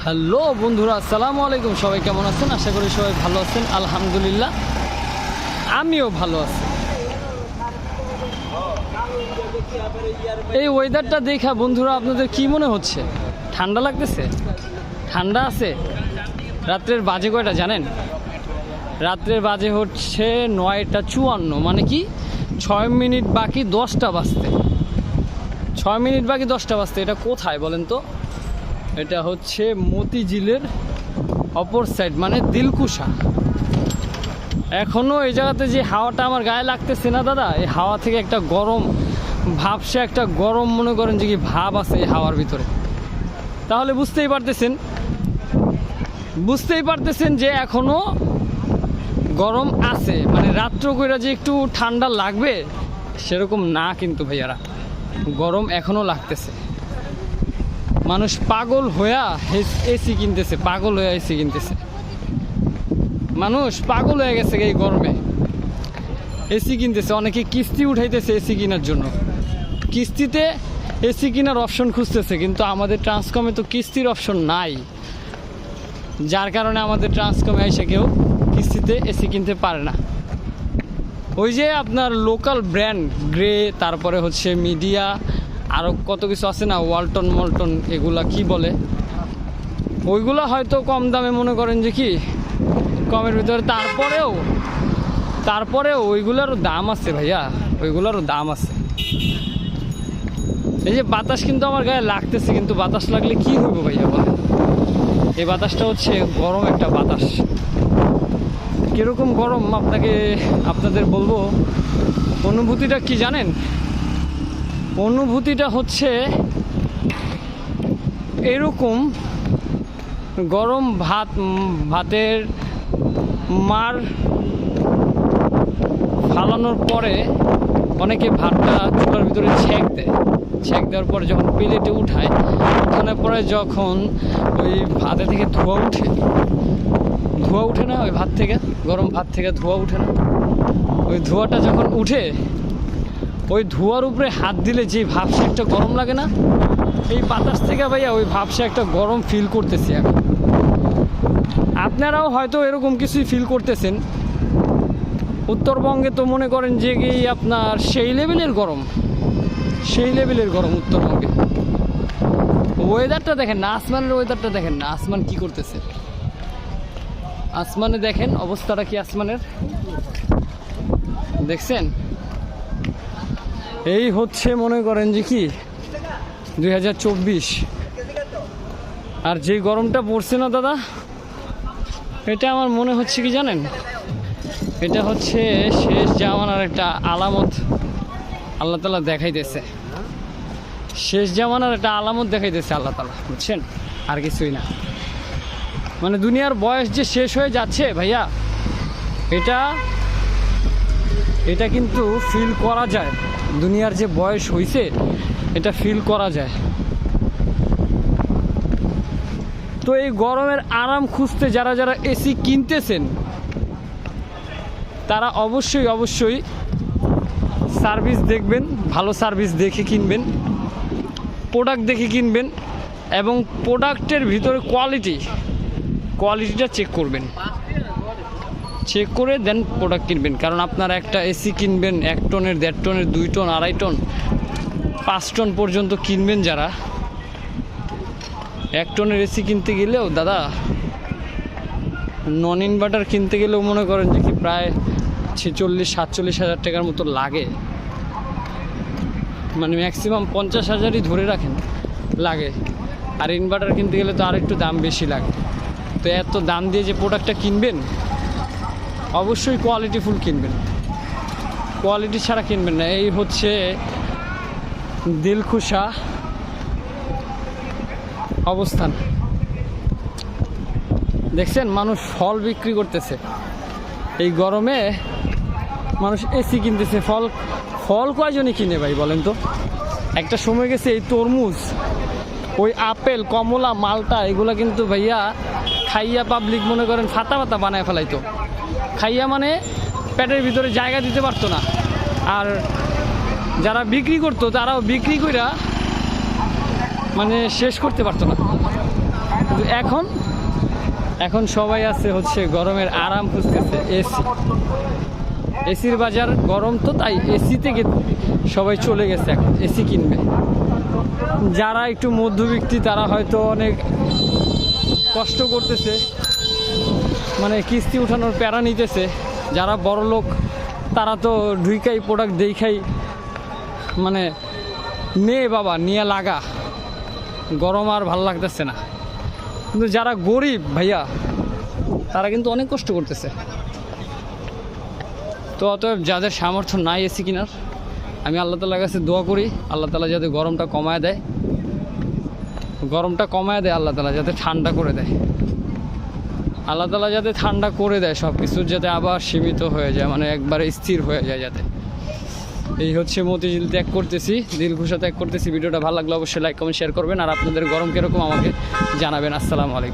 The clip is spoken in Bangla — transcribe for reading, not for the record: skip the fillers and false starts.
হ্যালো বন্ধুরা, আসসালামু আলাইকুম। সবাই কেমন আছেন? আশা করি সবাই ভালো আছেন। আলহামদুলিল্লাহ, আমিও ভালো আছি। এই ওয়েদারটা দেখা বন্ধুরা আপনাদের কি মনে হচ্ছে? ঠান্ডা লাগতেছে? ঠান্ডা আছে? রাত্রের বাজে কয়টা জানেন? রাত্রের বাজে হচ্ছে 9টা 54, মানে কি 6 মিনিট বাকি 10টা বাজতে। 6 মিনিট বাকি 10টা বাজতে। এটা কোথায় বলেন তো? এটা হচ্ছে মতিঝিলের অপর সাইড, মানে দিলকুশা। এখনও এই জায়গাতে যে হাওয়াটা আমার গায়ে লাগতেছে না দাদা, এই হাওয়া থেকে একটা গরম ভাবসে, একটা গরম মনে করেন যে কি ভাব আছে এই হাওয়ার ভিতরে। তাহলে বুঝতেই পারতেছেন যে এখনও গরম আছে। মানে রাত্র কইরা যে একটু ঠান্ডা লাগবে সেরকম না কিন্তু ভাইয়ারা, গরম এখনও লাগতেছে। মানুষ পাগল হইয়া এসি কিনতেছে, মানুষ পাগল হয়ে গেছে এই গরমে। এসি কিনতেছে, অনেকে কিস্তি উঠাইতেছে এসি কেনার জন্য। কিস্তিতে এসি কেনার অপশন খুঁজতেছে, কিন্তু আমাদের ট্রান্সকমে তো কিস্তির অপশন নাই, যার কারণে আমাদের ট্রান্সকমে এসে কেউ কিস্তিতে এসি কিনতে পারে না। ওই যে আপনার লোকাল ব্র্যান্ড গ্রে, তারপরে হচ্ছে মিডিয়া, আরও কত কিছু আছে না, ওয়ালটন মল্টন, এগুলা কি বলে, ওইগুলা হয়তো কম দামে মনে করেন যে কি কমের ভিতরে। তারপরেও ওইগুলারও দাম আছে ভাইয়া, ওইগুলারও দাম আছে। এই যে বাতাস কিন্তু আমার গায়ে লাগতেছে, কিন্তু বাতাস লাগলে কি হইব ভাইয়া বলেন? এই বাতাসটা হচ্ছে গরম একটা বাতাস। কীরকম গরম আপনাদের বলবো। অনুভূতিটা কি জানেন? অনুভূতিটা হচ্ছে এরকম, গরম ভাতের মার ফালানোর পরে অনেকে ভাতটা চুলার ভিতরে ছেঁক দেওয়ার পরে যখন প্লেটে উঠানোর পরে যখন ওই ভাতে থেকে ধোঁয়া উঠে না, ওই ভাত থেকে, গরম ভাত থেকে ধোঁয়া উঠে না, ওই ধোঁয়াটা যখন উঠে, ওই ধোঁয়ার উপরে হাত দিলে যে ভাবসে একটা গরম লাগে না, এই বাতাস থেকে ভাইয়া ওই ভাবসে একটা গরম ফিল করতেছি এখন। আপনারাও হয়তো এরকম কিছুই ফিল করতেছেন। উত্তরবঙ্গে তো মনে করেন যে কি আপনার সেই লেভেলের গরম উত্তরবঙ্গে। ওয়েদারটা দেখেন না, আসমানের ওয়েদারটা দেখেন না, আসমান কি করতেছে। আসমানে দেখেন অবস্থাটা কি আসমানের, দেখছেন? এই হচ্ছে মনে করেন যে কি 2024। আর যে গরমটা পড়ছে না দাদা, এটা আমার মনে হচ্ছে কি জানেন, এটা হচ্ছে শেষ জামানার একটা আলামত আল্লাহ তাআলা দেখাইতেছে। শেষ জামানার একটা আলামত দেখাইতেছে আল্লাহ তাআলা, বুঝছেন? আর কিছুই না। মানে দুনিয়ার বয়স যে শেষ হয়ে যাচ্ছে ভাইয়া, এটা কিন্তু ফিল করা যায়। দুনিয়ার যে বয়স হয়েছে এটা ফিল করা যায়। তো এই গরমের আরাম খুঁজতে যারা এসি কিনতেছেন, তারা অবশ্যই সার্ভিস দেখবেন, ভালো সার্ভিস দেখে কিনবেন, প্রোডাক্ট দেখে কিনবেন, এবং প্রোডাক্টের ভিতরে কোয়ালিটিটা চেক করবেন। চেক করে দেন প্রোডাক্ট কিনবেন। কারণ আপনারা একটা এসি কিনবেন 1 টনের, 1.5 টনের, 2 টন, 2.5 টন, 5 টন পর্যন্ত কিনবেন যারা। 1 টনের এসি কিনতে গেলেও দাদা, নন ইনভার্টার কিনতে গেলেও মনে করেন যে কি প্রায় 46-47 হাজার টাকার মতো লাগে। মানে ম্যাক্সিমাম 50,000ই ধরে রাখেন লাগে। আর ইনভার্টার কিনতে গেলে তো আরেকটু দাম বেশি লাগে। তো এত দাম দিয়ে যে প্রোডাক্টটা কিনবেন, অবশ্যই কোয়ালিটিফুল কিনবেন, কোয়ালিটি ছাড়া কিনবেন না। এই হচ্ছে দিলকুশা অবস্থান। দেখছেন মানুষ ফল বিক্রি করতেছে, এই গরমে মানুষ এসি কিনতেছে। ফল কয়জনই কিনে ভাই বলেন তো? একটা সময় গেছে এই তরমুজ, ওই আপেল, কমলা, মালটা, এগুলো কিন্তু ভাইয়া খাইয়া পাবলিক মনে করেন ফাতা বানায় ফেলাইতো। খাইয়া মানে পেটের ভিতরে জায়গা দিতে পারতো না। আর যারা বিক্রি করতো তারাও বিক্রি কইরা মানে শেষ করতে পারতো না। কিন্তু এখন এখন সবাই আছে হচ্ছে গরমের আরাম খুঁজতেছে, এসির বাজার গরম, তো তাই এসি থেকে সবাই চলে গেছে, এখন এসি কিনবে। যারা একটু মধ্যবিত্ত তারা হয়তো অনেক কষ্ট করতেছে, মানে কিস্তি উঠানোর প্যারা নিতেছে। যারা বড় লোক তারা তো ঢুইকাই প্রোডাক্ট দেখাই, মানে নে বাবা নিয়ে লাগা, গরম আর ভাল লাগতেছে না। কিন্তু যারা গরিব ভাইয়া তারা কিন্তু অনেক কষ্ট করতেছে। তো অতএব যাদের সামর্থ্য নাই এসি কেনার, আমি আল্লাহ তাআলার কাছে দোয়া করি আল্লাহ তাআলা যাতে গরমটা কমায় দেয়, আল্লাহ তাআলা যাতে ঠান্ডা করে দেয়, আল্লাহ তাআলা যাতে ঠান্ডা করে দেয়, সব কিছু যাতে আবার সীমিত হয়ে যায়, মানে একবারে স্থির হয়ে যায় যাতে। এই হচ্ছে মতিঝিল ত্যাগ করতেছি, দিলখুশা ত্যাগ করতেছি। ভিডিওটা ভালো লাগলে অবশ্যই লাইক কমেন্ট শেয়ার করবেন, আর আপনাদের গরম কীরকম আমাকে জানাবেন। আসসালামু আলাইকুম।